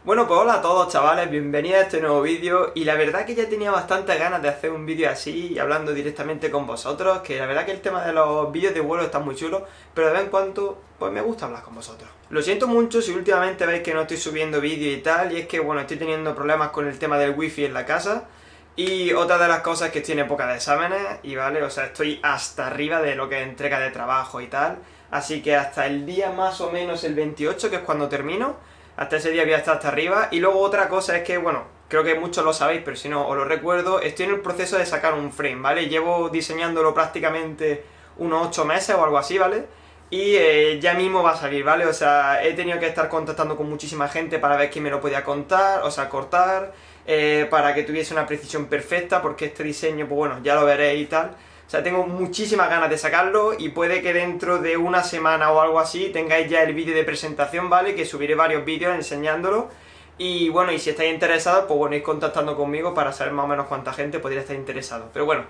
Bueno, pues hola a todos chavales, bienvenidos a este nuevo vídeo. Y la verdad que ya tenía bastantes ganas de hacer un vídeo así, hablando directamente con vosotros. Que la verdad que el tema de los vídeos de vuelo está muy chulo, pero de vez en cuando pues me gusta hablar con vosotros. Lo siento mucho si últimamente veis que no estoy subiendo vídeos y tal, y es que bueno, estoy teniendo problemas con el tema del wifi en la casa. Y otra de las cosas es que estoy en época de exámenes y vale, o sea, estoy hasta arriba de lo que es entrega de trabajo y tal. Así que hasta el día más o menos el 28, que es cuando termino, hasta ese día voy a estar hasta arriba. Y luego otra cosa es que, bueno, creo que muchos lo sabéis, pero si no os lo recuerdo, estoy en el proceso de sacar un frame, ¿vale? Llevo diseñándolo prácticamente unos 8 meses o algo así, ¿vale? Y ya mismo va a salir, ¿vale? O sea, he tenido que estar contactando con muchísima gente para ver quién me lo podía contar, o sea, cortar, para que tuviese una precisión perfecta, porque este diseño, pues bueno, ya lo veréis y tal. O sea, tengo muchísimas ganas de sacarlo y puede que dentro de una semana o algo así tengáis ya el vídeo de presentación, ¿vale? Que subiré varios vídeos enseñándolo. Y bueno, y si estáis interesados, pues bueno, ir contactando conmigo para saber más o menos cuánta gente podría estar interesado. Pero bueno,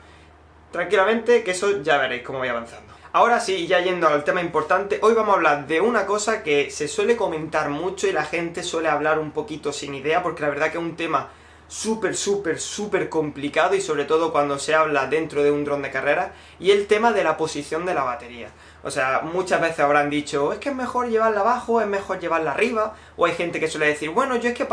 tranquilamente, que eso ya veréis cómo voy avanzando. Ahora sí, ya yendo al tema importante, hoy vamos a hablar de una cosa que se suele comentar mucho y la gente suele hablar un poquito sin idea, porque la verdad que es un tema súper complicado, y sobre todo cuando se habla dentro de un dron de carrera, y el tema de la posición de la batería. O sea, muchas veces habrán dicho, es que es mejor llevarla abajo, es mejor llevarla arriba, o hay gente que suele decir, bueno, yo es que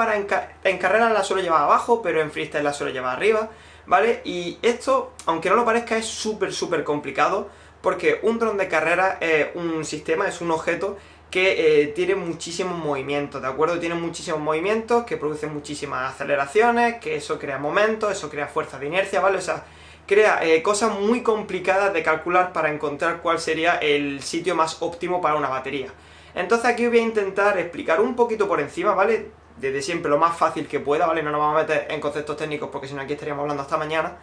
en carrera la suelo llevar abajo, pero en freestyle la suelo llevar arriba, ¿vale? Y esto, aunque no lo parezca, es súper complicado, porque un dron de carrera es un sistema, es un objeto que tiene muchísimos movimientos, ¿de acuerdo? Tiene muchísimos movimientos que producen muchísimas aceleraciones, que eso crea momentos, eso crea fuerza de inercia, ¿vale? O sea, crea cosas muy complicadas de calcular para encontrar cuál sería el sitio más óptimo para una batería. Entonces aquí voy a intentar explicar un poquito por encima, ¿vale? Desde siempre lo más fácil que pueda, ¿vale? No nos vamos a meter en conceptos técnicos porque si no aquí estaríamos hablando hasta mañana.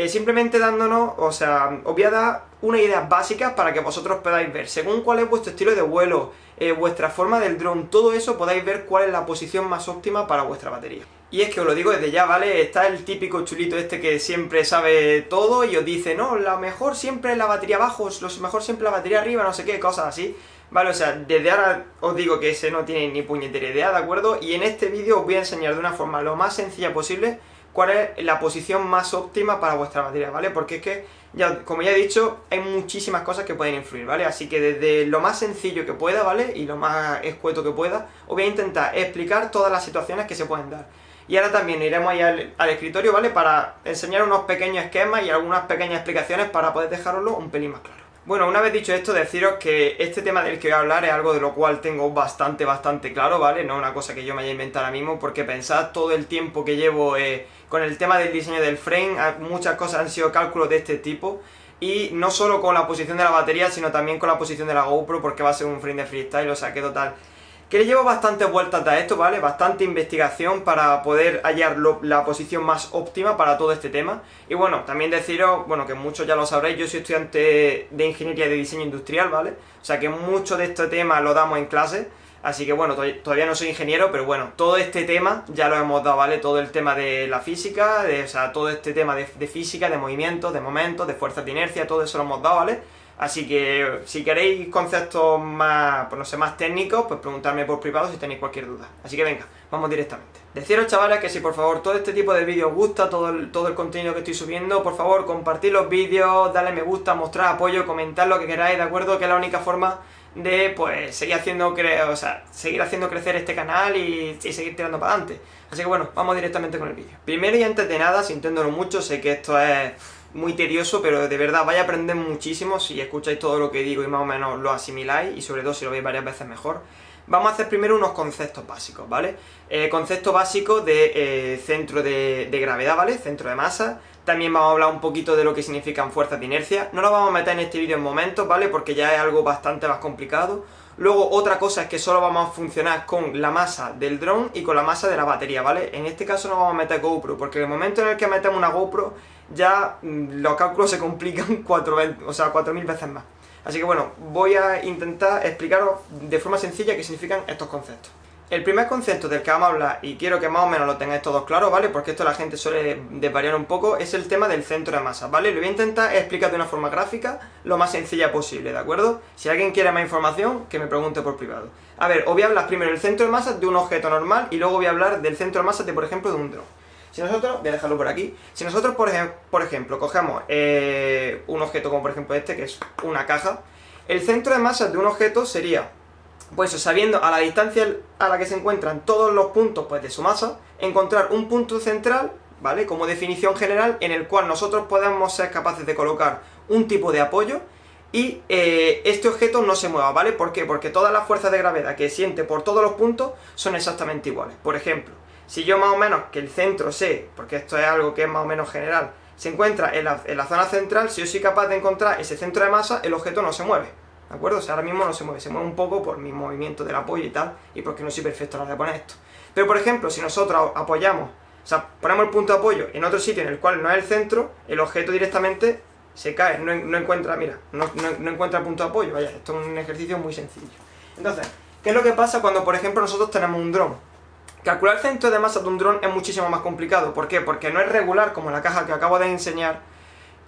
Simplemente dándonos, o sea, os voy a dar unas ideas básicas para que vosotros podáis ver, según cuál es vuestro estilo de vuelo, vuestra forma del dron, todo eso podáis ver cuál es la posición más óptima para vuestra batería. Y es que os lo digo desde ya, ¿vale? Está el típico chulito este que siempre sabe todo y os dice, no, lo mejor siempre es la batería abajo, lo mejor siempre la batería arriba, no sé qué, cosas así. Vale, o sea, desde ahora os digo que ese no tiene ni puñetera idea, ¿de acuerdo? Y en este vídeo os voy a enseñar de una forma lo más sencilla posible cuál es la posición más óptima para vuestra batería, ¿vale? Porque es que, ya, como ya he dicho, hay muchísimas cosas que pueden influir, ¿vale? Así que desde lo más sencillo que pueda, ¿vale? Y lo más escueto que pueda, os voy a intentar explicar todas las situaciones que se pueden dar. Y ahora también iremos ahí al escritorio, ¿vale? Para enseñar unos pequeños esquemas y algunas pequeñas explicaciones para poder dejároslo un pelín más claro. Bueno, una vez dicho esto, deciros que este tema del que voy a hablar es algo de lo cual tengo bastante claro, ¿vale? No es una cosa que yo me haya inventado ahora mismo, porque pensad todo el tiempo que llevo con el tema del diseño del frame, muchas cosas han sido cálculos de este tipo, y no solo con la posición de la batería, sino también con la posición de la GoPro, porque va a ser un frame de freestyle, o sea que total, que le llevo bastantes vueltas a esto, ¿vale? Bastante investigación para poder hallar la posición más óptima para todo este tema. Y bueno, también deciros, bueno, que muchos ya lo sabréis, yo soy estudiante de Ingeniería de Diseño Industrial, ¿vale? O sea que mucho de este tema lo damos en clase, así que bueno, todavía no soy ingeniero, pero bueno, todo este tema ya lo hemos dado, ¿vale? Todo el tema de la física, o sea, todo este tema de física, de movimientos, de momentos, de fuerzas de inercia, todo eso lo hemos dado, ¿vale? Así que si queréis conceptos más, pues no sé, más técnicos, pues preguntadme por privado si tenéis cualquier duda. Así que venga, vamos directamente. Deciros, chavales, que si por favor todo este tipo de vídeos os gusta, todo el contenido que estoy subiendo, por favor compartid los vídeos, darle me gusta, mostrar apoyo, comentad lo que queráis, ¿de acuerdo? Que es la única forma de, pues, seguir haciendo crecer este canal y seguir tirando para adelante. Así que bueno, vamos directamente con el vídeo. Primero y antes de nada, sintiéndolo mucho, sé que esto es muy tedioso, pero de verdad vais a aprender muchísimo si escucháis todo lo que digo y más o menos lo asimiláis, y sobre todo si lo veis varias veces mejor. Vamos a hacer primero unos conceptos básicos, ¿vale? Concepto básico de centro de gravedad, ¿vale? Centro de masa. También vamos a hablar un poquito de lo que significan fuerzas de inercia. No lo vamos a meter en este vídeo en momentos, ¿vale? Porque ya es algo bastante más complicado. Luego otra cosa es que solo vamos a funcionar con la masa del dron y con la masa de la batería, ¿vale? En este caso no vamos a meter GoPro, porque en el momento en el que metemos una GoPro ya los cálculos se complican 4000 veces más. Así que bueno, voy a intentar explicaros de forma sencilla qué significan estos conceptos. el primer concepto del que vamos a hablar, y quiero que más o menos lo tengáis todos claros, ¿vale? Porque esto la gente suele desvariar un poco, es el tema del centro de masa, ¿vale? Lo voy a intentar explicar de una forma gráfica lo más sencilla posible, ¿de acuerdo? Si alguien quiere más información, que me pregunte por privado. A ver, os voy a hablar primero del centro de masa de un objeto normal y luego voy a hablar del centro de masa de, por ejemplo, de un dron. Si nosotros, voy a dejarlo por aquí, si nosotros, por ejemplo, cogemos un objeto como por ejemplo este, que es una caja, el centro de masa de un objeto sería, pues sabiendo a la distancia a la que se encuentran todos los puntos pues, de su masa, encontrar un punto central, ¿vale? Como definición general, en el cual nosotros podemos ser capaces de colocar un tipo de apoyo y este objeto no se mueva, ¿vale? ¿Por qué? Porque todas las fuerzas de gravedad que siente por todos los puntos son exactamente iguales. Por ejemplo, si yo más o menos que el centro sé, porque esto es algo que es más o menos general, se encuentra en la zona central, si yo soy capaz de encontrar ese centro de masa, el objeto no se mueve. ¿De acuerdo? O sea, ahora mismo no se mueve un poco por mi movimiento del apoyo y tal, y porque no soy perfecto a la hora de poner esto. Pero, por ejemplo, si nosotros apoyamos, o sea, ponemos el punto de apoyo en otro sitio en el cual no es el centro, el objeto directamente se cae, no encuentra, mira, no encuentra el punto de apoyo. Vaya, esto es un ejercicio muy sencillo. Entonces, ¿qué es lo que pasa cuando, por ejemplo, nosotros tenemos un dron? Calcular el centro de masa de un dron es muchísimo más complicado. ¿Por qué? Porque no es regular como la caja que acabo de enseñar,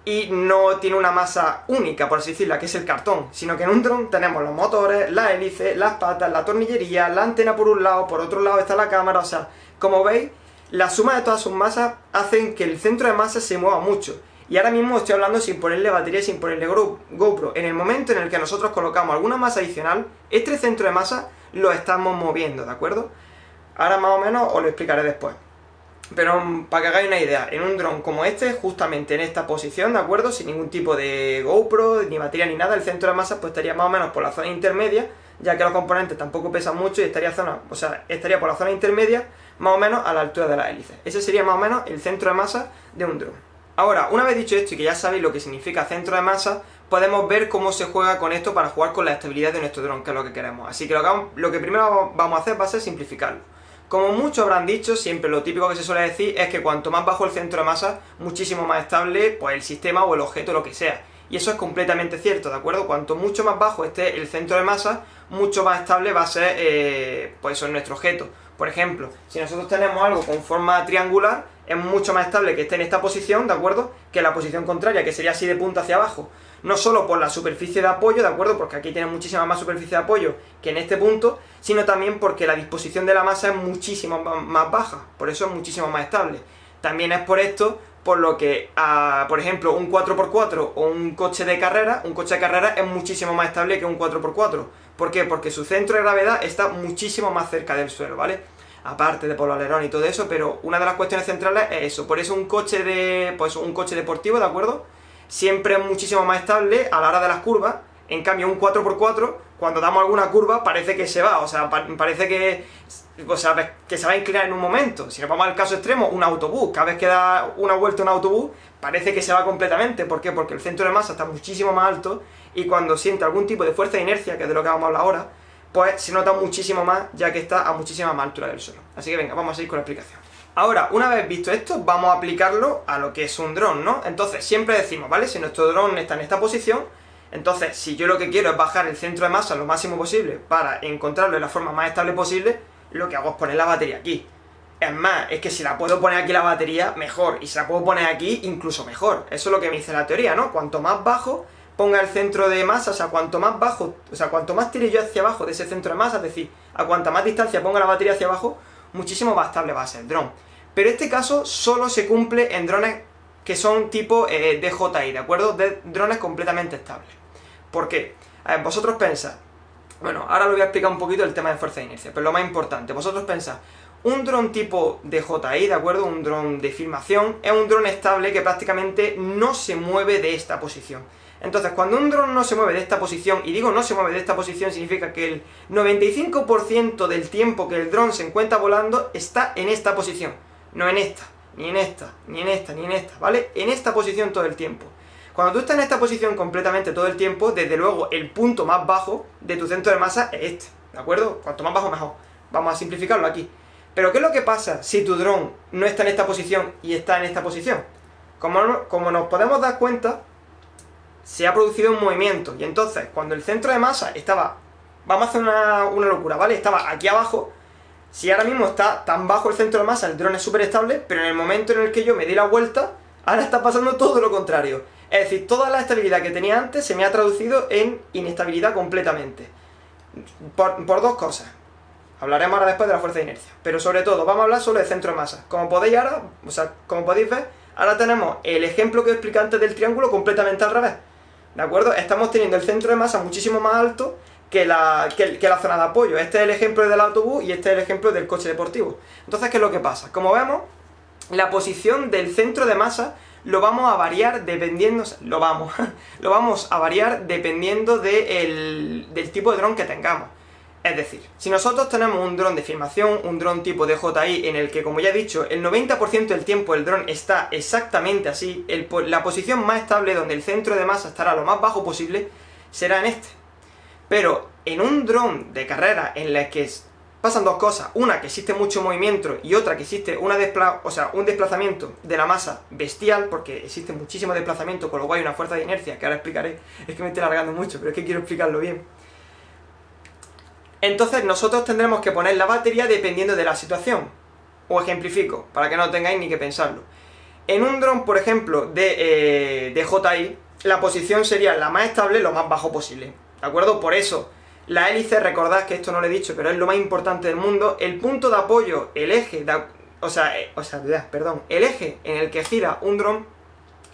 y no tiene una masa única, por así decirlo, que es el cartón, sino que en un dron tenemos los motores, las hélices, las patas, la tornillería, la antena por un lado, por otro lado está la cámara, o sea, como veis, la suma de todas sus masas hacen que el centro de masa se mueva mucho. Y ahora mismo estoy hablando sin ponerle batería, sin ponerle GoPro. En el momento en el que nosotros colocamos alguna masa adicional, este centro de masa lo estamos moviendo, ¿de acuerdo? Ahora más o menos os lo explicaré después. Pero para que hagáis una idea, en un dron como este, justamente en esta posición, ¿de acuerdo? Sin ningún tipo de GoPro, ni batería ni nada, el centro de masa pues estaría más o menos por la zona intermedia, ya que los componentes tampoco pesan mucho y estaría por la zona intermedia, más o menos a la altura de la hélice. Ese sería más o menos el centro de masa de un dron. Ahora, una vez dicho esto y que ya sabéis lo que significa centro de masa, podemos ver cómo se juega con esto para jugar con la estabilidad de nuestro dron, que es lo que queremos. Así que lo que primero vamos a hacer va a ser simplificarlo. Como muchos habrán dicho, siempre lo típico que se suele decir es que cuanto más bajo el centro de masa, muchísimo más estable pues el sistema o el objeto, lo que sea. Y eso es completamente cierto, ¿de acuerdo? Cuanto mucho más bajo esté el centro de masa, mucho más estable va a ser pues eso, nuestro objeto. Por ejemplo, si nosotros tenemos algo con forma triangular, es mucho más estable que esté en esta posición, ¿de acuerdo? Que la posición contraria, que sería así de punta hacia abajo. No solo por la superficie de apoyo, ¿de acuerdo? Porque aquí tiene muchísima más superficie de apoyo que en este punto, sino también porque la disposición de la masa es muchísimo más baja, por eso es muchísimo más estable. También es por esto, por lo que, por ejemplo, un 4x4 o un coche de carrera es muchísimo más estable que un 4x4. ¿Por qué? Porque su centro de gravedad está muchísimo más cerca del suelo, ¿vale? Aparte de por el alerón y todo eso, pero una de las cuestiones centrales es eso. Por eso un coche deportivo, ¿de acuerdo? Siempre es muchísimo más estable a la hora de las curvas. En cambio un 4x4, cuando damos alguna curva, parece que se va, o sea, parece que se va a inclinar en un momento. Si nos vamos al caso extremo, un autobús, cada vez que da una vuelta un autobús, parece que se va completamente. ¿Por qué? Porque el centro de masa está muchísimo más alto y cuando siente algún tipo de fuerza de inercia, que es de lo que vamos a hablar ahora, pues se nota muchísimo más, ya que está a muchísima más altura del suelo. Así que venga, vamos a seguir con la explicación. Ahora, una vez visto esto, vamos a aplicarlo a lo que es un dron, ¿no? Entonces, siempre decimos, ¿vale? Si nuestro dron está en esta posición, entonces, si yo lo que quiero es bajar el centro de masa lo máximo posible para encontrarlo de la forma más estable posible, lo que hago es poner la batería aquí. Es más, es que si la puedo poner aquí la batería, mejor. Y si la puedo poner aquí, incluso mejor. Eso es lo que me dice la teoría, ¿no? Cuanto más bajo ponga el centro de masa, o sea, cuanto más bajo, o sea, cuanto más tire yo hacia abajo de ese centro de masa, es decir, a cuanta más distancia ponga la batería hacia abajo, muchísimo más estable va a ser el dron. Pero este caso solo se cumple en drones que son tipo DJI, ¿de acuerdo? De drones completamente estables. ¿Por qué? A ver, vosotros pensáis, bueno, ahora lo voy a explicar un poquito el tema de fuerza de inercia, pero lo más importante, vosotros pensáis, un dron tipo DJI, ¿de acuerdo? Un dron de filmación, es un dron estable que prácticamente no se mueve de esta posición. Entonces, cuando un dron no se mueve de esta posición, y digo no se mueve de esta posición, significa que el 95% del tiempo que el dron se encuentra volando está en esta posición. No en esta, ni en esta, ni en esta, ni en esta, ¿vale? En esta posición todo el tiempo. Cuando tú estás en esta posición completamente todo el tiempo, desde luego el punto más bajo de tu centro de masa es este, ¿de acuerdo? Cuanto más bajo mejor. Vamos a simplificarlo aquí. Pero ¿qué es lo que pasa si tu dron no está en esta posición y está en esta posición? Como nos podemos dar cuenta, se ha producido un movimiento, y entonces cuando el centro de masa estaba, vamos a hacer una locura, ¿vale? Estaba aquí abajo, Si ahora mismo está tan bajo el centro de masa, el dron es súper estable, pero en el momento en el que yo me di la vuelta, ahora está pasando todo lo contrario. Es decir, toda la estabilidad que tenía antes se me ha traducido en inestabilidad completamente. Por dos cosas. Hablaremos ahora después de la fuerza de inercia. Pero sobre todo, vamos a hablar solo del centro de masa. Como podéis ver, ahora tenemos el ejemplo que os expliqué antes del triángulo completamente al revés. ¿De acuerdo? Estamos teniendo el centro de masa muchísimo más alto que la zona de apoyo. Este es el ejemplo del autobús y este es el ejemplo del coche deportivo. Entonces, ¿qué es lo que pasa? Como vemos, la posición del centro de masa lo vamos a variar dependiendo... lo vamos a variar dependiendo del tipo de dron que tengamos. Es decir, si nosotros tenemos un dron de filmación, un dron tipo DJI, en el que, como ya he dicho, el 90% del tiempo el dron está exactamente así, la posición más estable, donde el centro de masa estará lo más bajo posible, será en este. Pero en un dron de carrera en la que pasan dos cosas, una que existe mucho movimiento y otra que existe un desplazamiento de la masa bestial, porque existe muchísimo desplazamiento, con lo cual hay una fuerza de inercia, que ahora explicaré, es que me estoy alargando mucho, pero es que quiero explicarlo bien. Entonces nosotros tendremos que poner la batería dependiendo de la situación. Os ejemplifico, para que no tengáis ni que pensarlo. En un dron, por ejemplo, de DJI, la posición sería la más estable, lo más bajo posible. ¿De acuerdo? Por eso, la hélice, recordad que esto no lo he dicho, pero es lo más importante del mundo, el punto de apoyo, el eje, el eje en el que gira un dron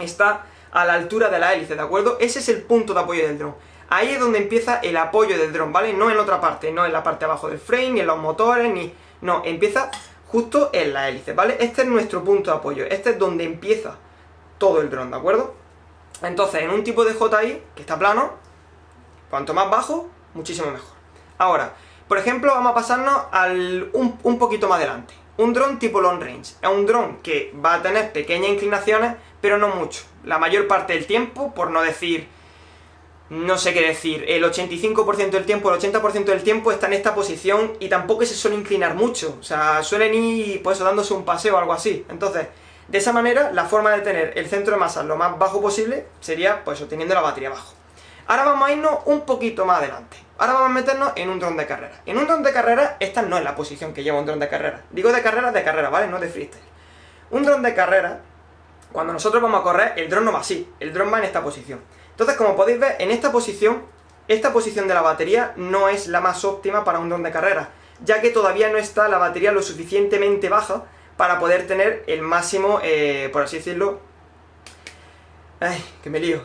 está a la altura de la hélice, ¿de acuerdo? Ese es el punto de apoyo del dron. Ahí es donde empieza el apoyo del dron, ¿vale? No en otra parte, no en la parte de abajo del frame, ni en los motores, ni... No, empieza justo en la hélice, ¿vale? Este es nuestro punto de apoyo, este es donde empieza todo el dron, ¿de acuerdo? Entonces, en un tipo de DJI, que está plano, cuanto más bajo, muchísimo mejor. Ahora, por ejemplo, vamos a pasarnos un poquito más adelante. Un dron tipo long range. Es un dron que va a tener pequeñas inclinaciones, pero no mucho. La mayor parte del tiempo, por no decir... no sé qué decir, el 85% del tiempo, el 80% del tiempo está en esta posición y tampoco se suele inclinar mucho, o sea, suelen ir, pues, dándose un paseo o algo así. Entonces, de esa manera, la forma de tener el centro de masa lo más bajo posible sería, pues, teniendo la batería abajo. Ahora vamos a irnos un poquito más adelante. Ahora vamos a meternos en un dron de carrera. En un dron de carrera, esta no es la posición que lleva un dron de carrera. Digo de carrera, ¿vale? No de freestyle. Un dron de carrera, cuando nosotros vamos a correr, el dron no va así, el dron va en esta posición. Entonces, como podéis ver, en esta posición de la batería no es la más óptima para un dron de carrera, ya que todavía no está la batería lo suficientemente baja para poder tener el máximo, por así decirlo... ¡Ay, que me lío!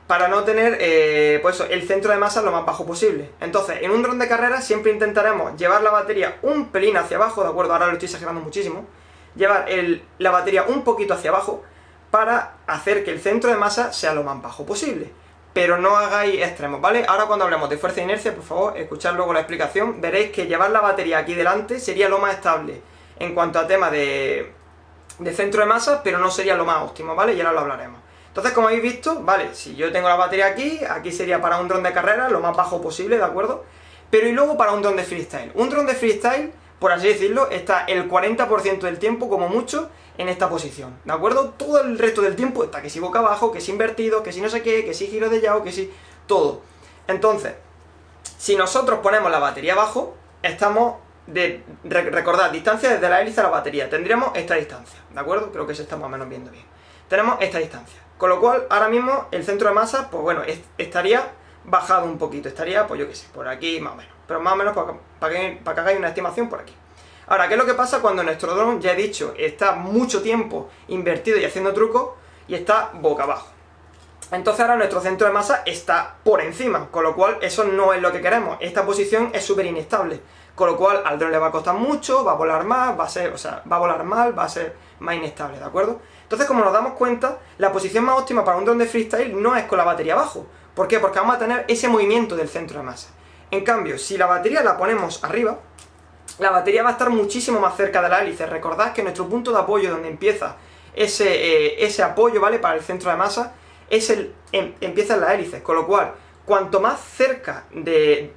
Para no tener, pues eso, el centro de masa lo más bajo posible. Entonces, en un dron de carrera siempre intentaremos llevar la batería un pelín hacia abajo, ¿de acuerdo? Ahora lo estoy exagerando muchísimo. Llevar la batería un poquito hacia abajo para hacer que el centro de masa sea lo más bajo posible. Pero no hagáis extremos, ¿vale? Ahora cuando hablemos de fuerza de inercia, por favor, escuchad luego la explicación. Veréis que llevar la batería aquí delante sería lo más estable en cuanto a tema de centro de masa, pero no sería lo más óptimo, ¿vale? Y ahora lo hablaremos. Entonces, como habéis visto, vale, si yo tengo la batería aquí sería para un dron de carrera, lo más bajo posible, ¿de acuerdo? Pero y luego para un dron de freestyle. Un dron de freestyle, por así decirlo, está el 40% del tiempo, como mucho, en esta posición, ¿de acuerdo? Todo el resto del tiempo está que si boca abajo, que si invertido, que si no sé qué, que si giro de yao, que si... todo. Entonces, si nosotros ponemos la batería abajo, estamos recordad, distancia desde la hélice a la batería, tendríamos esta distancia, ¿de acuerdo? Creo que se está más o menos viendo bien. Tenemos esta distancia, con lo cual, ahora mismo, el centro de masa, pues bueno, estaría bajado un poquito, estaría, pues yo qué sé, por aquí más o menos, pero más o menos para que hagáis una estimación por aquí. Ahora, ¿qué es lo que pasa cuando nuestro dron, ya he dicho, está mucho tiempo invertido y haciendo trucos y está boca abajo? Entonces ahora nuestro centro de masa está por encima, con lo cual eso no es lo que queremos. Esta posición es súper inestable, con lo cual al dron le va a costar mucho, va a volar más, va a volar mal, va a ser más inestable, ¿de acuerdo? Entonces, como nos damos cuenta, la posición más óptima para un dron de freestyle no es con la batería abajo. ¿Por qué? Porque vamos a tener ese movimiento del centro de masa. En cambio, si la batería la ponemos arriba, la batería va a estar muchísimo más cerca de la hélice. Recordad que nuestro punto de apoyo, donde empieza ese apoyo, ¿vale?, para el centro de masa, empieza en la hélice. Con lo cual, cuanto más cerca de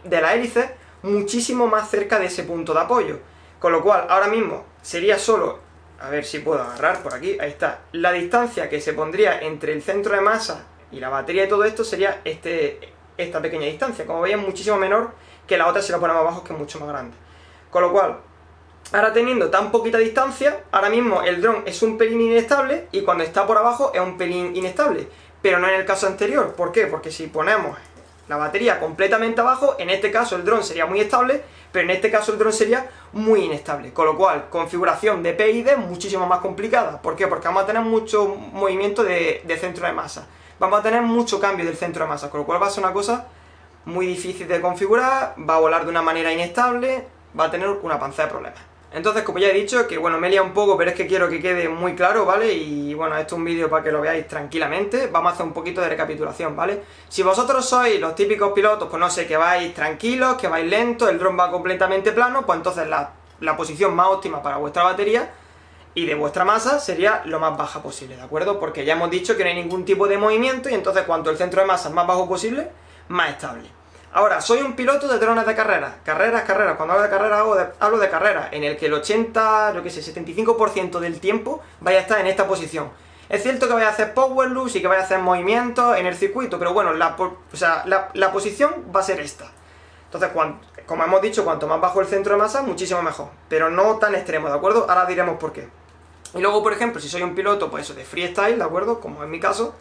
la hélice, muchísimo más cerca de ese punto de apoyo. Con lo cual, ahora mismo sería solo, a ver si puedo agarrar por aquí, ahí está, la distancia que se pondría entre el centro de masa y la batería y todo esto sería esta pequeña distancia. Como veis, es muchísimo menor que la otra si la ponemos abajo, que es mucho más grande. Con lo cual, ahora teniendo tan poquita distancia, ahora mismo el dron es un pelín inestable y cuando está por abajo es un pelín inestable. Pero no en el caso anterior. ¿Por qué? Porque si ponemos la batería completamente abajo, en este caso el dron sería muy estable, pero en este caso el dron sería muy inestable. Con lo cual, configuración de PID muchísimo más complicada. ¿Por qué? Porque vamos a tener mucho movimiento de centro de masa. Vamos a tener mucho cambio del centro de masa, con lo cual va a ser una cosa muy difícil de configurar, va a volar de una manera inestable, va a tener una panza de problemas. Entonces, como ya he dicho, que bueno, me he liado un poco, pero es que quiero que quede muy claro, ¿vale? Y bueno, esto es un vídeo para que lo veáis tranquilamente. Vamos a hacer un poquito de recapitulación, ¿vale? Si vosotros sois los típicos pilotos, pues no sé, que vais tranquilos, que vais lentos, el dron va completamente plano, pues entonces la posición más óptima para vuestra batería y de vuestra masa sería lo más baja posible, ¿de acuerdo? Porque ya hemos dicho que no hay ningún tipo de movimiento y entonces cuanto el centro de masa es más bajo posible, más estable. Ahora, soy un piloto de drones de carrera. Carreras. Cuando hablo de carreras, hablo de carreras en el que el 75% del tiempo vaya a estar en esta posición. Es cierto que vaya a hacer power loops y que vaya a hacer movimientos en el circuito, pero bueno, la posición va a ser esta. Entonces, como hemos dicho, cuanto más bajo el centro de masa, muchísimo mejor. Pero no tan extremo, ¿de acuerdo? Ahora diremos por qué. Y luego, por ejemplo, si soy un piloto, pues eso, de freestyle, ¿de acuerdo? Como en mi caso,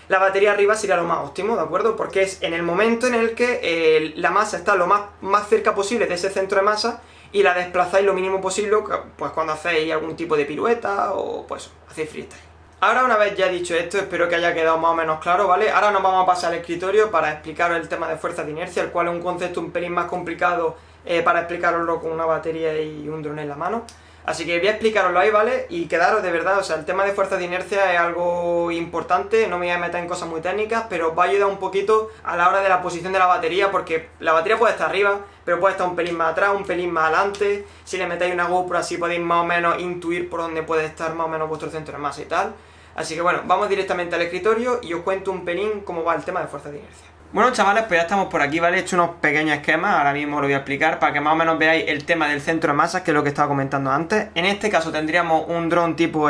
la batería arriba sería lo más óptimo, ¿de acuerdo? Porque es en el momento en el que la masa está lo más cerca posible de ese centro de masa y la desplazáis lo mínimo posible, pues cuando hacéis algún tipo de pirueta o pues hacéis freestyle. Ahora, una vez ya dicho esto, espero que haya quedado más o menos claro, ¿vale? Ahora nos vamos a pasar al escritorio para explicaros el tema de fuerza de inercia, el cual es un concepto un pelín más complicado para explicaroslo con una batería y un dron en la mano. Así que voy a explicaroslo ahí, ¿vale? Y quedaros de verdad, o sea, el tema de fuerza de inercia es algo importante, no me voy a meter en cosas muy técnicas, pero os va a ayudar un poquito a la hora de la posición de la batería, porque la batería puede estar arriba, pero puede estar un pelín más atrás, un pelín más adelante. Si le metéis una GoPro así podéis más o menos intuir por dónde puede estar más o menos vuestro centro de masa y tal. Así que bueno, vamos directamente al escritorio y os cuento un pelín cómo va el tema de fuerza de inercia. Bueno, chavales, pues ya estamos por aquí, ¿vale? He hecho unos pequeños esquemas, ahora mismo lo voy a explicar para que más o menos veáis el tema del centro de masas, que es lo que estaba comentando antes. En este caso tendríamos un dron tipo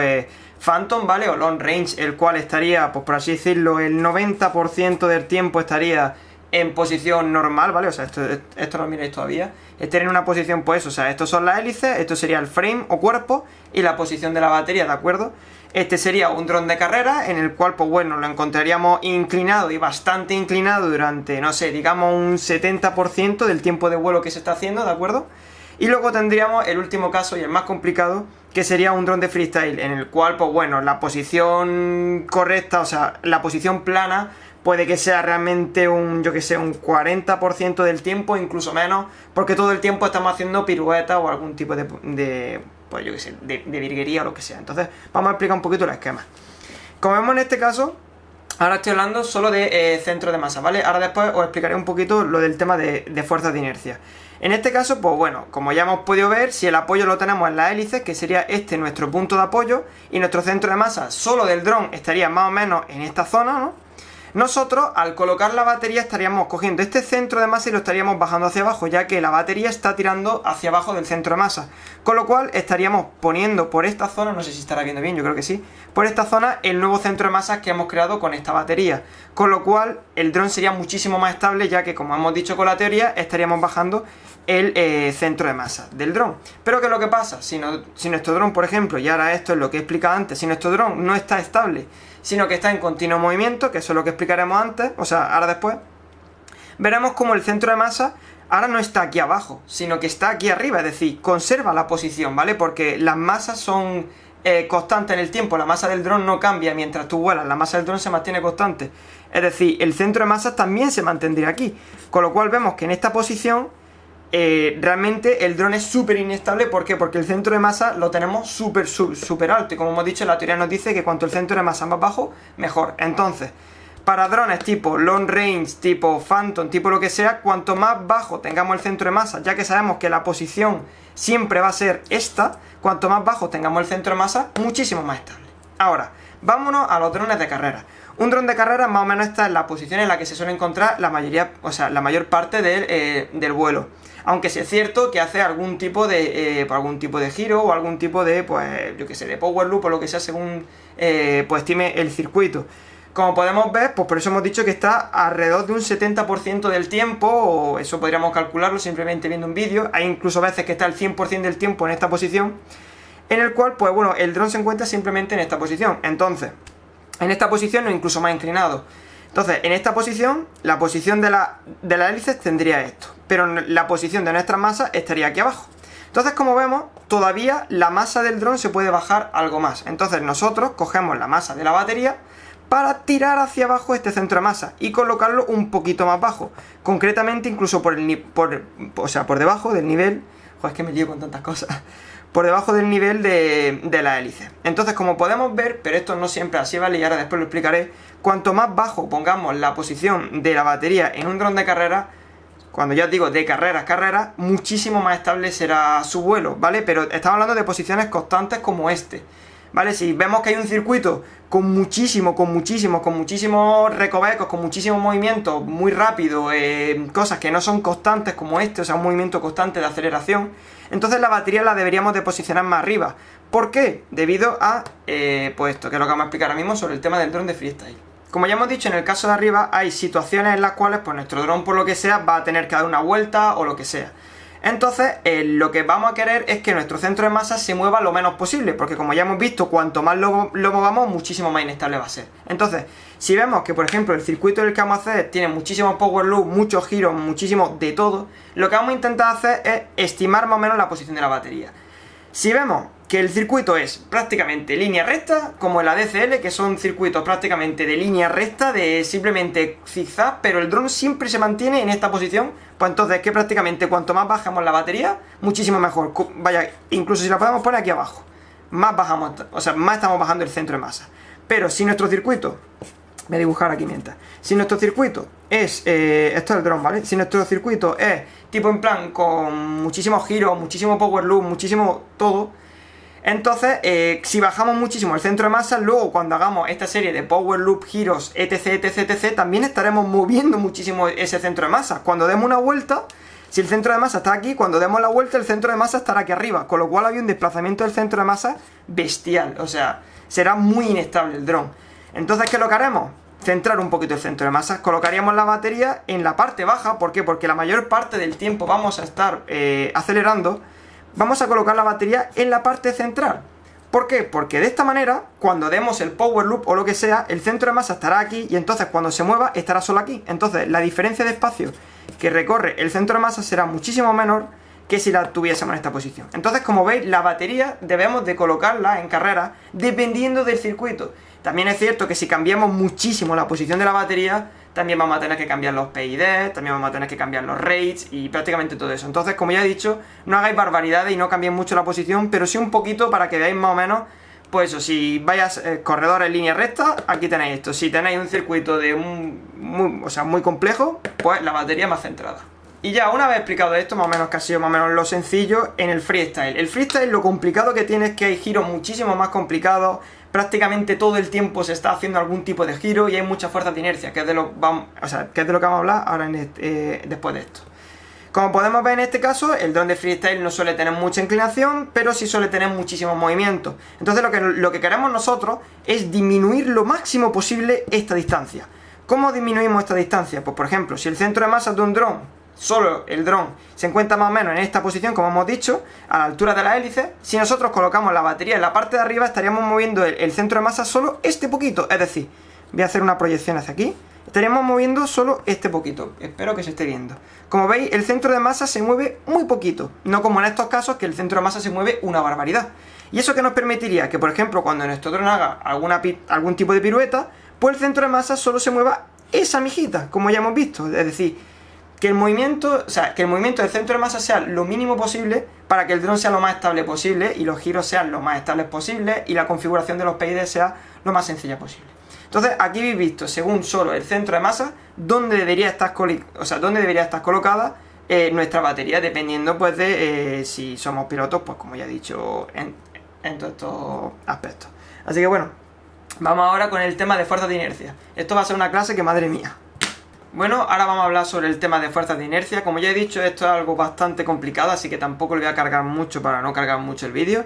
Phantom, ¿vale? O Long Range, el cual estaría, pues por así decirlo, el 90% del tiempo estaría en posición normal, ¿vale? O sea, esto no lo miráis todavía. Estaría en una posición, pues, o sea, estos son las hélices, esto sería el frame o cuerpo y la posición de la batería, ¿de acuerdo? Este sería un dron de carrera en el cual, pues bueno, lo encontraríamos inclinado y bastante inclinado durante, no sé, digamos un 70% del tiempo de vuelo que se está haciendo, ¿de acuerdo? Y luego tendríamos el último caso y el más complicado, que sería un dron de freestyle, en el cual, pues bueno, la posición correcta, o sea, la posición plana, puede que sea realmente un, yo que sé, un 40% del tiempo, incluso menos, porque todo el tiempo estamos haciendo piruetas o algún tipo pues yo que sé, de virguería o lo que sea. Entonces, vamos a explicar un poquito el esquema. Como vemos en este caso, ahora estoy hablando solo de centro de masa, ¿vale? Ahora después os explicaré un poquito lo del tema de fuerzas de inercia. En este caso, pues bueno, como ya hemos podido ver, si el apoyo lo tenemos en las hélices, que sería este nuestro punto de apoyo, y nuestro centro de masa solo del dron estaría más o menos en esta zona, ¿no? Nosotros, al colocar la batería, estaríamos cogiendo este centro de masa y lo estaríamos bajando hacia abajo, ya que la batería está tirando hacia abajo del centro de masa. Con lo cual, estaríamos poniendo por esta zona, no sé si estará viendo bien, yo creo que sí, por esta zona el nuevo centro de masa que hemos creado con esta batería. Con lo cual, el dron sería muchísimo más estable, ya que, como hemos dicho con la teoría, estaríamos bajando el centro de masa del dron. Pero ¿qué es lo que pasa? Si nuestro dron, por ejemplo, y ahora esto es lo que he explicado antes, si nuestro dron no está estable, sino que está en continuo movimiento, que eso es lo que explicaremos antes, o sea, ahora después, veremos como el centro de masa ahora no está aquí abajo, sino que está aquí arriba, es decir, conserva la posición, ¿vale? Porque las masas son constantes en el tiempo, la masa del dron no cambia mientras tú vuelas, la masa del dron se mantiene constante, es decir, el centro de masa también se mantendría aquí, con lo cual vemos que en esta posición realmente el dron es súper inestable. ¿Por qué? Porque el centro de masa lo tenemos súper alto y como hemos dicho, la teoría nos dice que cuanto el centro de masa más bajo, mejor. Entonces, para drones tipo Long Range, tipo Phantom, tipo lo que sea, cuanto más bajo tengamos el centro de masa, ya que sabemos que la posición siempre va a ser esta, cuanto más bajo tengamos el centro de masa, muchísimo más estable. Ahora, vámonos a los drones de carrera. Un dron de carrera más o menos está en la posición en la que se suele encontrar la mayor parte del vuelo. Aunque sí es cierto que hace algún tipo de giro o algún tipo de, pues, yo que sé, de power loop o lo que sea según pues estime el circuito. Como podemos ver, pues por eso hemos dicho que está alrededor de un 70% del tiempo, o eso podríamos calcularlo simplemente viendo un vídeo. Hay incluso veces que está el 100% del tiempo en esta posición, en el cual, pues bueno, el dron se encuentra simplemente en esta posición. Entonces, en esta posición o incluso más inclinado. Entonces, en esta posición, la posición de las hélices tendría esto, pero la posición de nuestra masa estaría aquí abajo. Entonces, como vemos, todavía la masa del dron se puede bajar algo más. Entonces nosotros cogemos la masa de la batería para tirar hacia abajo este centro de masa y colocarlo un poquito más bajo. Concretamente incluso por debajo del nivel... Joder, es que me lío con tantas cosas. Por debajo del nivel de la hélice. Entonces, como podemos ver, pero esto no siempre así, ¿vale? Y ahora después lo explicaré. Cuanto más bajo pongamos la posición de la batería en un dron de carrera, cuando ya os digo de carreras, muchísimo más estable será su vuelo, ¿vale? Pero estamos hablando de posiciones constantes como este, ¿vale? Si vemos que hay un circuito con muchísimos recovecos, con muchísimos movimientos muy rápido, cosas que no son constantes como este, o sea, un movimiento constante de aceleración, entonces la batería la deberíamos de posicionar más arriba. ¿Por qué? Debido a, pues esto, que es lo que vamos a explicar ahora mismo sobre el tema del dron de freestyle. Como ya hemos dicho, en el caso de arriba hay situaciones en las cuales pues nuestro dron, por lo que sea, va a tener que dar una vuelta o lo que sea. Entonces, lo que vamos a querer es que nuestro centro de masa se mueva lo menos posible, porque como ya hemos visto, cuanto más lo movamos, muchísimo más inestable va a ser. Entonces, si vemos que, por ejemplo, el circuito del que vamos a hacer tiene muchísimos power loop, muchos giros, muchísimo de todo, lo que vamos a intentar hacer es estimar más o menos la posición de la batería. Si vemos que el circuito es prácticamente línea recta, como el ADCL, que son circuitos prácticamente de línea recta, de simplemente zigzag, pero el dron siempre se mantiene en esta posición, pues entonces es que prácticamente cuanto más bajamos la batería, muchísimo mejor. Vaya, incluso si la podemos poner aquí abajo, más bajamos, o sea, más estamos bajando el centro de masa. Pero si nuestro circuito, voy a dibujar aquí mientras, si nuestro circuito es, esto es el dron, ¿vale? Si nuestro circuito es tipo en plan con muchísimos giros, muchísimo power loop, muchísimo todo, entonces, si bajamos muchísimo el centro de masa, luego cuando hagamos esta serie de power loop, giros, etc, también estaremos moviendo muchísimo ese centro de masa. Cuando demos una vuelta, si el centro de masa está aquí, cuando demos la vuelta el centro de masa estará aquí arriba, con lo cual hay un desplazamiento del centro de masa bestial, o sea, será muy inestable el dron. Entonces, ¿qué es lo que haremos? Centrar un poquito el centro de masa, colocaríamos la batería en la parte baja. ¿Por qué? Porque la mayor parte del tiempo vamos a estar acelerando. Vamos a colocar la batería en la parte central. ¿Por qué? Porque de esta manera, cuando demos el power loop o lo que sea, el centro de masa estará aquí y entonces cuando se mueva estará solo aquí. Entonces la diferencia de espacio que recorre el centro de masa será muchísimo menor que si la tuviésemos en esta posición. Entonces, como veis, la batería debemos de colocarla en carrera dependiendo del circuito. También es cierto que si cambiamos muchísimo la posición de la batería, también vamos a tener que cambiar los PID, también vamos a tener que cambiar los rates y prácticamente todo eso. Entonces, como ya he dicho, no hagáis barbaridades y no cambiéis mucho la posición, pero sí un poquito para que veáis más o menos, pues eso, si vais corredores en línea recta, aquí tenéis esto. Si tenéis un circuito de muy complejo, pues la batería más centrada. Y ya, una vez explicado esto, más o menos que ha sido más o menos lo sencillo, en el freestyle. El freestyle, lo complicado que tiene es que hay giros muchísimo más complicados. Prácticamente todo el tiempo se está haciendo algún tipo de giro y hay mucha fuerza de inercia, que es de lo que vamos a hablar ahora después de esto. Como podemos ver en este caso, el dron de freestyle no suele tener mucha inclinación, pero sí suele tener muchísimos movimientos. Entonces lo que queremos nosotros es disminuir lo máximo posible esta distancia. ¿Cómo disminuimos esta distancia? Pues por ejemplo, si el centro de masa de un dron, solo el dron, se encuentra más o menos en esta posición, como hemos dicho, a la altura de la hélice, si nosotros colocamos la batería en la parte de arriba, estaríamos moviendo el centro de masa solo este poquito. Es decir, voy a hacer una proyección hacia aquí, estaríamos moviendo solo este poquito. Espero que se esté viendo. Como veis, el centro de masa se mueve muy poquito, no como en estos casos que el centro de masa se mueve una barbaridad. Y eso que nos permitiría que, por ejemplo, cuando nuestro dron haga algún tipo de pirueta, pues el centro de masa solo se mueva esa mijita, como ya hemos visto. Es decir, que el movimiento del centro de masa sea lo mínimo posible para que el dron sea lo más estable posible y los giros sean lo más estables posible y la configuración de los PID sea lo más sencilla posible. Entonces, aquí habéis visto, según solo el centro de masa, dónde debería estar colocada nuestra batería, dependiendo pues de si somos pilotos, pues como ya he dicho, en todos estos aspectos. Así que bueno, vamos ahora con el tema de fuerzas de inercia. Esto va a ser una clase que, madre mía. Bueno, ahora vamos a hablar sobre el tema de fuerzas de inercia. Como ya he dicho, esto es algo bastante complicado, así que tampoco le voy a cargar mucho para no cargar mucho el vídeo.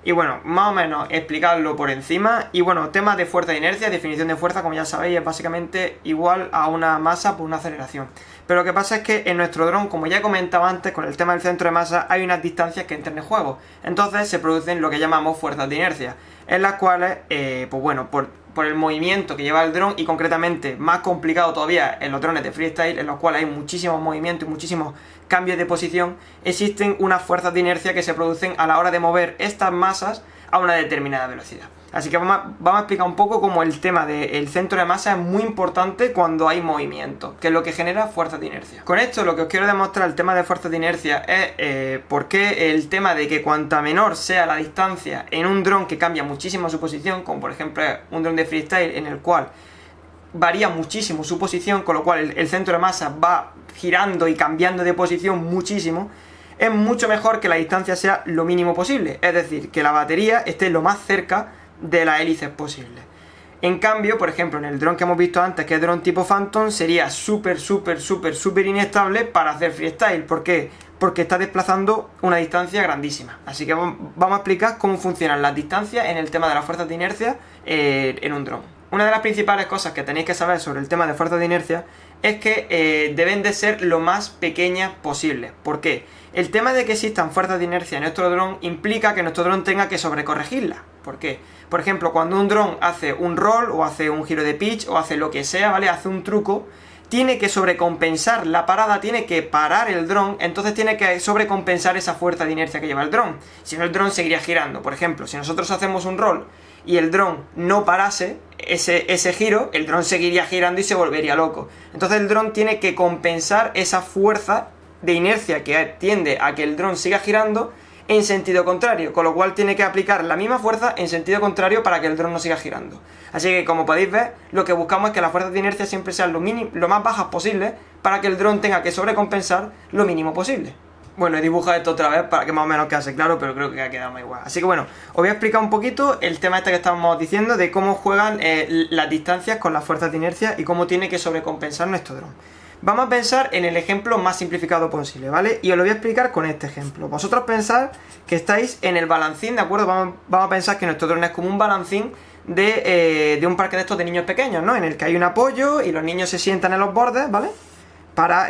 Y bueno, más o menos explicarlo por encima. Y bueno, temas de fuerza de inercia, definición de fuerza, como ya sabéis, es básicamente igual a una masa por una aceleración. Pero lo que pasa es que en nuestro dron, como ya he comentado antes, con el tema del centro de masa, hay unas distancias que entran en juego. Entonces se producen lo que llamamos fuerzas de inercia, en las cuales, pues bueno, por el movimiento que lleva el dron, y concretamente más complicado todavía en los drones de freestyle, en los cuales hay muchísimos movimientos y muchísimos cambios de posición, existen unas fuerzas de inercia que se producen a la hora de mover estas masas a una determinada velocidad. Así que vamos a explicar un poco cómo el tema del centro de masa es muy importante cuando hay movimiento, que es lo que genera fuerzas de inercia. Con esto lo que os quiero demostrar, el tema de fuerzas de inercia, es por qué el tema de que cuanta menor sea la distancia en un dron que cambia muchísimo su posición, como por ejemplo un dron de freestyle en el cual varía muchísimo su posición, con lo cual el centro de masa va girando y cambiando de posición muchísimo, es mucho mejor que la distancia sea lo mínimo posible, es decir, que la batería esté lo más cerca de las hélices posible. En cambio, por ejemplo, en el dron que hemos visto antes, que es dron tipo Phantom, sería súper inestable para hacer freestyle. ¿Por qué? Porque está desplazando una distancia grandísima. Así que vamos a explicar cómo funcionan las distancias en el tema de las fuerzas de inercia en un dron. Una de las principales cosas que tenéis que saber sobre el tema de fuerzas de inercia es que deben de ser lo más pequeñas posible. ¿Por qué? El tema de que existan fuerzas de inercia en nuestro dron implica que nuestro dron tenga que sobrecorregirlas. ¿Por qué? Por ejemplo, cuando un dron hace un roll o hace un giro de pitch o hace lo que sea, ¿vale? Hace un truco, tiene que sobrecompensar la parada, tiene que parar el dron, entonces tiene que sobrecompensar esa fuerza de inercia que lleva el dron. Si no, el dron seguiría girando. Por ejemplo, si nosotros hacemos un roll y el dron no parase ese giro, el dron seguiría girando y se volvería loco. Entonces el dron tiene que compensar esa fuerza de inercia que tiende a que el dron siga girando en sentido contrario, con lo cual tiene que aplicar la misma fuerza en sentido contrario para que el dron no siga girando. Así que, como podéis ver, lo que buscamos es que las fuerzas de inercia siempre sean lo más bajas posible para que el dron tenga que sobrecompensar lo mínimo posible. Bueno, he dibujado esto otra vez para que más o menos quede claro, pero creo que ha quedado más igual. Así que bueno, os voy a explicar un poquito el tema este que estábamos diciendo de cómo juegan las distancias con las fuerzas de inercia y cómo tiene que sobrecompensar nuestro dron. Vamos a pensar en el ejemplo más simplificado posible, ¿vale? Y os lo voy a explicar con este ejemplo. Vosotros pensad que estáis en el balancín, ¿de acuerdo? Vamos a pensar que nuestro dron es como un balancín de un parque de estos de niños pequeños, ¿no? En el que hay un apoyo y los niños se sientan en los bordes, ¿vale? Para,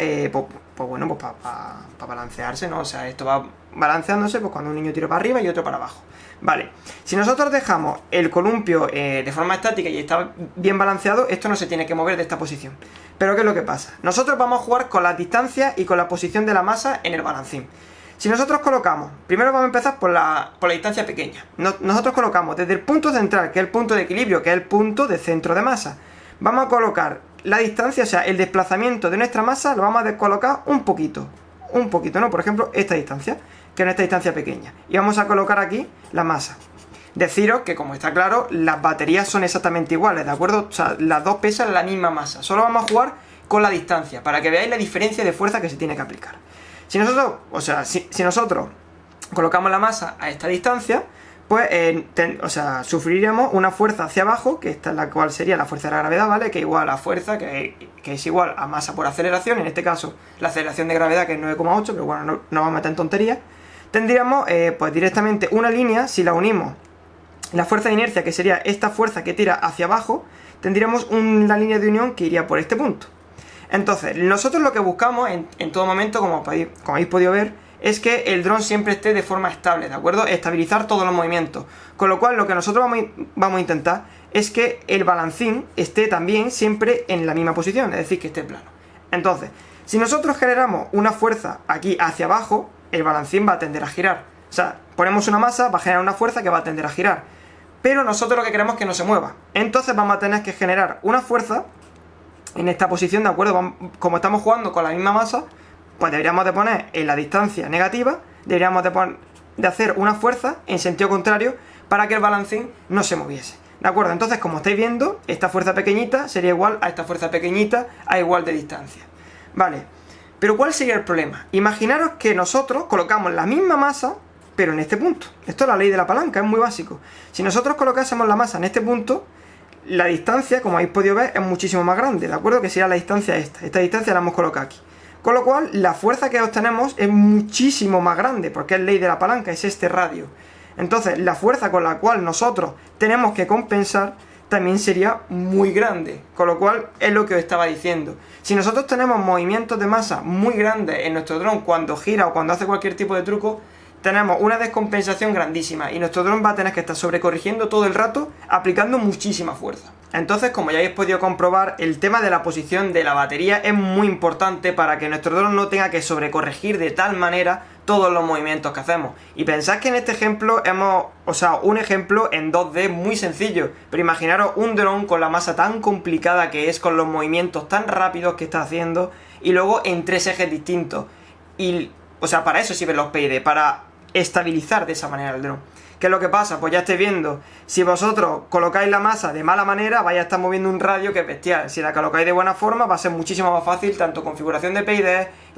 para balancearse, ¿no? O sea, esto va balanceándose pues cuando un niño tira para arriba y otro para abajo. Vale, si nosotros dejamos el columpio de forma estática y está bien balanceado, esto no se tiene que mover de esta posición. Pero ¿qué es lo que pasa? Nosotros vamos a jugar con las distancias y con la posición de la masa en el balancín. Si nosotros colocamos, primero vamos a empezar por la distancia pequeña. Nosotros colocamos desde el punto central, que es el punto de equilibrio, que es el punto de centro de masa. Vamos a colocar la distancia, o sea, el desplazamiento de nuestra masa, lo vamos a descolocar un poquito, ¿no? Por ejemplo, esta distancia, que es esta distancia pequeña. Y vamos a colocar aquí la masa. Deciros que, como está claro, las baterías son exactamente iguales, ¿de acuerdo? O sea, las dos pesan la misma masa. Solo vamos a jugar con la distancia, para que veáis la diferencia de fuerza que se tiene que aplicar. Si nosotros colocamos la masa a esta distancia, pues, sufriríamos una fuerza hacia abajo, que esta es la cual sería la fuerza de la gravedad, ¿vale? Que es igual a fuerza, que es igual a masa por aceleración, en este caso, la aceleración de gravedad, que es 9,8, pero bueno, no vamos a meter en tonterías. Tendríamos, pues directamente una línea, si la unimos, la fuerza de inercia, que sería esta fuerza que tira hacia abajo, tendríamos una línea de unión que iría por este punto. Entonces, nosotros lo que buscamos en todo momento, como habéis podido ver, es que el dron siempre esté de forma estable, ¿de acuerdo? Estabilizar todos los movimientos. Con lo cual, lo que nosotros vamos a intentar es que el balancín esté también siempre en la misma posición, es decir, que esté plano. Entonces, si nosotros generamos una fuerza aquí hacia abajo, el balancín va a tender a girar. O sea, ponemos una masa, va a generar una fuerza que va a tender a girar. Pero nosotros lo que queremos es que no se mueva. Entonces vamos a tener que generar una fuerza en esta posición, ¿de acuerdo? Como estamos jugando con la misma masa, pues deberíamos de poner en la distancia negativa, deberíamos de hacer una fuerza en sentido contrario para que el balancín no se moviese. ¿De acuerdo? Entonces, como estáis viendo, esta fuerza pequeñita sería igual a esta fuerza pequeñita a igual de distancia. Vale, pero ¿cuál sería el problema? Imaginaros que nosotros colocamos la misma masa, pero en este punto. Esto es la ley de la palanca, es muy básico. Si nosotros colocásemos la masa en este punto, la distancia, como habéis podido ver, es muchísimo más grande, ¿de acuerdo? Que sería la distancia esta. Esta distancia la hemos colocado aquí. Con lo cual, la fuerza que obtenemos es muchísimo más grande, porque es ley de la palanca, es este radio. Entonces la fuerza con la cual nosotros tenemos que compensar también sería muy grande, con lo cual es lo que os estaba diciendo. Si nosotros tenemos movimientos de masa muy grandes en nuestro dron cuando gira o cuando hace cualquier tipo de truco, tenemos una descompensación grandísima y nuestro dron va a tener que estar sobrecorrigiendo todo el rato, aplicando muchísima fuerza. Entonces, como ya habéis podido comprobar, el tema de la posición de la batería es muy importante para que nuestro dron no tenga que sobrecorregir de tal manera todos los movimientos que hacemos. Y pensad que en este ejemplo hemos, un ejemplo en 2D muy sencillo, pero imaginaros un dron con la masa tan complicada que es, con los movimientos tan rápidos que está haciendo, y luego en 3 ejes distintos. Y, para eso sirven los PID, para estabilizar de esa manera el dron. ¿Qué es lo que pasa? Pues ya estáis viendo, si vosotros colocáis la masa de mala manera, vais a estar moviendo un radio que es bestial. Si la colocáis de buena forma, va a ser muchísimo más fácil, tanto configuración de PID,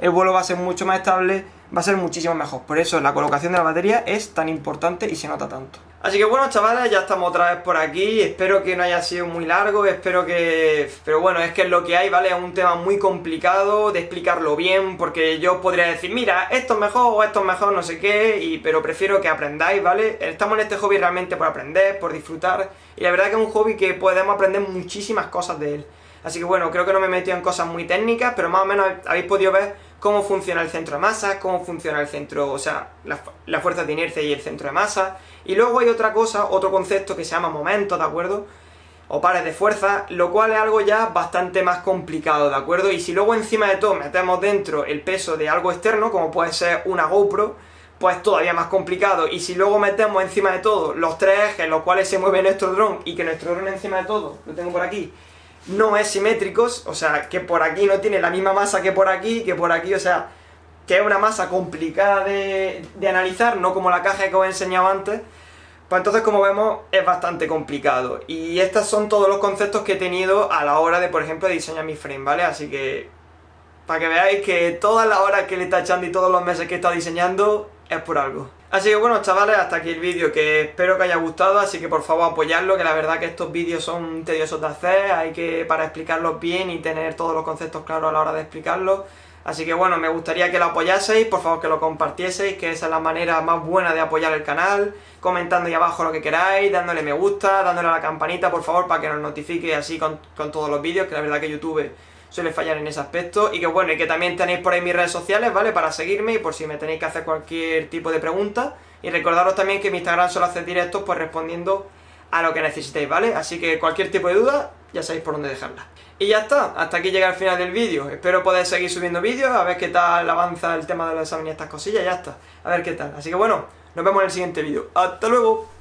el vuelo va a ser mucho más estable, va a ser muchísimo mejor. Por eso la colocación de la batería es tan importante y se nota tanto. Así que bueno, chavales, ya estamos otra vez por aquí. Espero que no haya sido muy largo, espero que... Pero bueno, es que es lo que hay, ¿vale? Es un tema muy complicado de explicarlo bien, porque yo podría decir, mira, esto es mejor o esto es mejor, no sé qué, pero prefiero que aprendáis, ¿vale? Estamos en este hobby realmente por aprender, por disfrutar, y la verdad que es un hobby que podemos aprender muchísimas cosas de él. Así que bueno, creo que no me he metido en cosas muy técnicas, pero más o menos habéis podido ver cómo funciona el centro de masa, cómo funciona el centro, la fuerza de inercia y el centro de masa. Y luego hay otra cosa, otro concepto que se llama momentos, ¿de acuerdo? O pares de fuerza, lo cual es algo ya bastante más complicado, ¿de acuerdo? Y si luego encima de todo metemos dentro el peso de algo externo, como puede ser una GoPro, pues todavía más complicado. Y si luego metemos encima de todo los 3 ejes en los cuales se mueve nuestro dron, y que nuestro dron encima de todo, lo tengo por aquí, no es simétricos, que por aquí no tiene la misma masa que por aquí, que es una masa complicada de analizar, no como la caja que os he enseñado antes, pues entonces, como vemos, es bastante complicado. Y estos son todos los conceptos que he tenido a la hora de, por ejemplo, diseñar mi frame, ¿vale? Así que, para que veáis que todas las horas que le está echando y todos los meses que he estado diseñando, es por algo. Así que bueno, chavales, hasta aquí el vídeo, que espero que haya gustado, así que por favor apoyadlo, que la verdad que estos vídeos son tediosos de hacer, para explicarlos bien y tener todos los conceptos claros a la hora de explicarlos. Así que bueno, me gustaría que lo apoyaseis, por favor que lo compartieseis, que esa es la manera más buena de apoyar el canal, comentando ahí abajo lo que queráis, dándole me gusta, dándole a la campanita, por favor, para que nos notifique así con todos los vídeos, que la verdad que YouTube suele fallar en ese aspecto. Y que bueno, y que también tenéis por ahí mis redes sociales, ¿vale? Para seguirme y por si me tenéis que hacer cualquier tipo de pregunta. Y recordaros también que mi Instagram suelo hacer directos pues respondiendo a lo que necesitéis, ¿vale? Así que cualquier tipo de duda, ya sabéis por dónde dejarla. Y ya está, hasta aquí llega el final del vídeo. Espero poder seguir subiendo vídeos, a ver qué tal avanza el tema de los exámenes y estas cosillas, ya está. A ver qué tal. Así que bueno, nos vemos en el siguiente vídeo. ¡Hasta luego!